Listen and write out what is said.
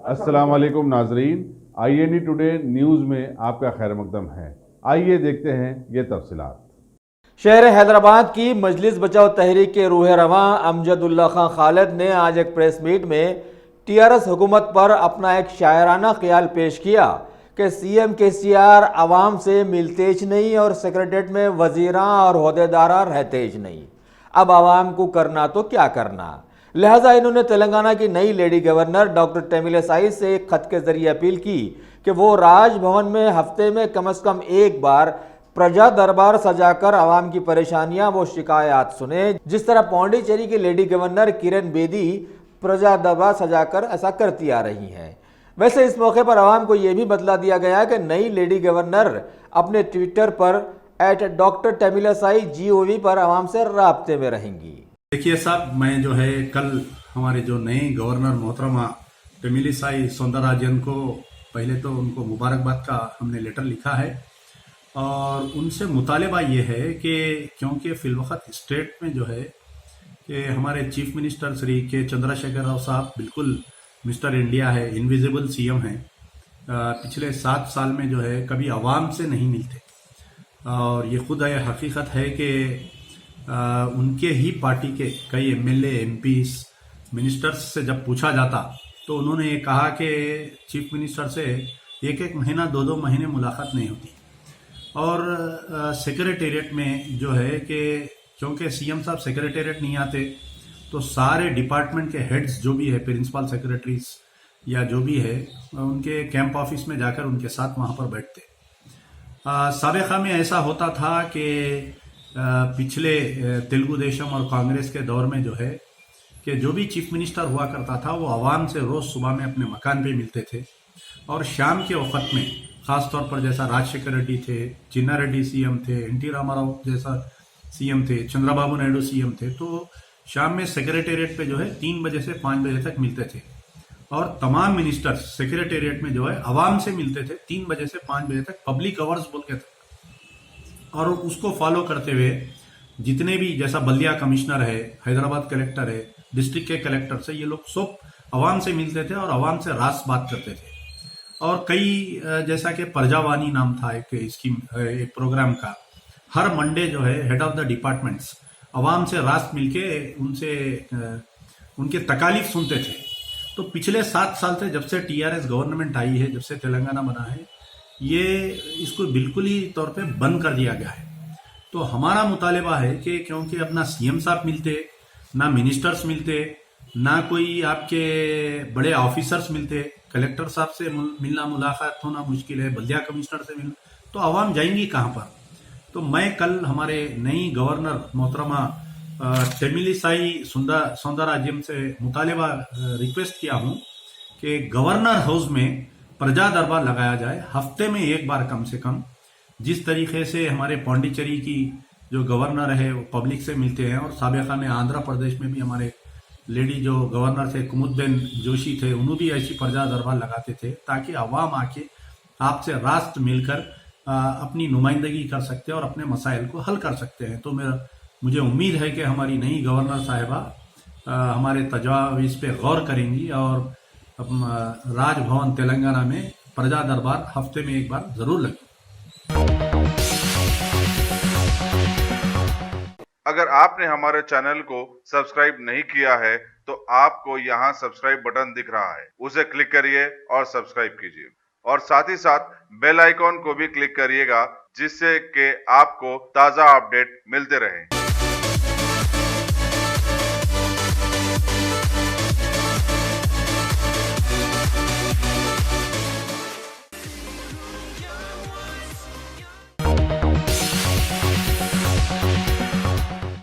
अस्सलाम वालेकुम नाजरीन, INE टुडे न्यूज़ में आपका खैर मकदम है। आइए देखते हैं ये तफसीलात। शहर हैदराबाद की मजलिस बचाओ तहरीक के रूह रवां अमजदुल्ला खां खालिद ने आज एक प्रेस मीट में TRS हुकूमत पर अपना एक शायराना ख्याल पेश किया कि CM KCR आवाम से मिलते ज नहीं और सेक्रेटरीट में वजीरां और अहदेदारा रहते ज नहीं। अब आवाम को करना तो क्या करना। लिहाजा इन्होंने तेलंगाना की नई लेडी गवर्नर डॉक्टर तमिलिसाई से एक खत के जरिए अपील की कि वो राजभवन में हफ्ते में कम से कम एक बार प्रजा दरबार सजाकर आवाम की परेशानियां वो शिकायत सुने, जिस तरह पौंडीचेरी की लेडी गवर्नर किरण बेदी प्रजा दरबार सजाकर ऐसा करती आ रही हैं। वैसे इस मौके पर आवाम को यह भी बतला दिया गया कि नई लेडी गवर्नर अपने ट्विटर पर @डॉक्टर तमिलिसाई GOV पर आवाम से राब्ते में रहेंगी। देखिए साहब, मैं जो है कल हमारे जो नए गवर्नर मोहतरमा तमिलिसाई सौंदरराजन को पहले तो उनको मुबारकबाद का हमने लेटर लिखा है और उनसे मुतालबा ये है कि क्योंकि फिलवक्त स्टेट में जो है कि हमारे चीफ मिनिस्टर श्री के चंद्रशेखर राव साहब बिल्कुल मिस्टर इंडिया है, इनविजिबल CM हैं। पिछले 7 साल में जो है कभी आवाम से नहीं मिलते और ये खुद है हकीकत है कि उनके ही पार्टी के कई MLA MPs मिनिस्टर्स से जब पूछा जाता तो उन्होंने ये कहा कि चीफ मिनिस्टर से एक महीना 2 महीने मुलाकात नहीं होती। और सेक्रेटेरिएट में जो है कि क्योंकि CM साहब सेक्रेटेरिएट नहीं आते तो सारे डिपार्टमेंट के हेड्स जो भी है, प्रिंसिपल सेक्रेटरीज या जो भी है, उनके कैंप ऑफिस में जाकर उनके साथ वहाँ पर बैठते। साबिक़ा में ऐसा होता था कि पिछले तेलुगु देशम और कांग्रेस के दौर में जो है कि जो भी चीफ मिनिस्टर हुआ करता था वो आवाम से रोज़ सुबह में अपने मकान पे मिलते थे और शाम के वक़्त में ख़ास तौर पर जैसा राजशेखर रेड्डी थे, चिन्ना रेड्डी CM थे, NT रामाराव जैसा CM थे, चंद्रबाबू नायडू CM थे, तो शाम में सेक्रेटेरिएट पे जो है 3 बजे से 5 बजे तक मिलते थे और तमाम मिनिस्टर्स सेक्रेटेरिएट में जो है आवाम से मिलते थे 3 बजे से 5 बजे तक, पब्लिक आवर्स बोल के थे। और उसको फॉलो करते हुए जितने भी जैसा बल्दिया कमिश्नर है, हैदराबाद कलेक्टर है, डिस्ट्रिक्ट के कलेक्टर से, ये लोग सब आवाम से मिलते थे और आवाम से रास बात करते थे। और कई जैसा कि प्रजावाणी नाम था एक प्रोग्राम का, हर मंडे जो है हेड ऑफ द डिपार्टमेंट्स आवाम से रास मिलके उनसे उनके तकालीफ सुनते थे। तो पिछले 7 साल से जब से TRS गवर्नमेंट आई है, जब से तेलंगाना बना है, ये इसको बिल्कुल ही तौर पे बंद कर दिया गया है। तो हमारा मुतालिबा है कि क्योंकि अब ना CM साहब मिलते, ना मिनिस्टर्स मिलते, ना कोई आपके बड़े ऑफिसर्स मिलते, कलेक्टर साहब से मिलना, मुलाकात होना मुश्किल है, बल्दिया कमिश्नर से मिलना, तो आवाम जाएंगी कहाँ पर। तो मैं कल हमारे नई गवर्नर मोहतरमा तमिलिसाई सौंदरराजन से मुतालिबा रिक्वेस्ट किया हूँ कि गवर्नर हाउस में प्रजा दरबार लगाया जाए हफ्ते में एक बार कम से कम। जिस तरीके से हमारे पौंडीचेरी की जो गवर्नर है वो पब्लिक से मिलते हैं और साबिक़ा में आंध्र प्रदेश में भी हमारे लेडी जो गवर्नर थे कुमुदबेन जोशी थे, उन्होंने भी ऐसी प्रजा दरबार लगाते थे ताकि अवाम आके आपसे रास्त मिलकर अपनी नुमाइंदगी कर सकते हैं और अपने मसाइल को हल कर सकते हैं। तो मुझे उम्मीद है कि हमारी नई गवर्नर साहिबा हमारे तजवीज़ पे गौर करेंगी और राजभवन तेलंगाना में प्रजा दरबार हफ्ते में एक बार जरूर लगे। अगर आपने हमारे चैनल को सब्सक्राइब नहीं किया है तो आपको यहाँ सब्सक्राइब बटन दिख रहा है, उसे क्लिक करिए और सब्सक्राइब कीजिए और साथ ही साथ बेल आइकॉन को भी क्लिक करिएगा जिससे कि आपको ताज़ा अपडेट मिलते रहें।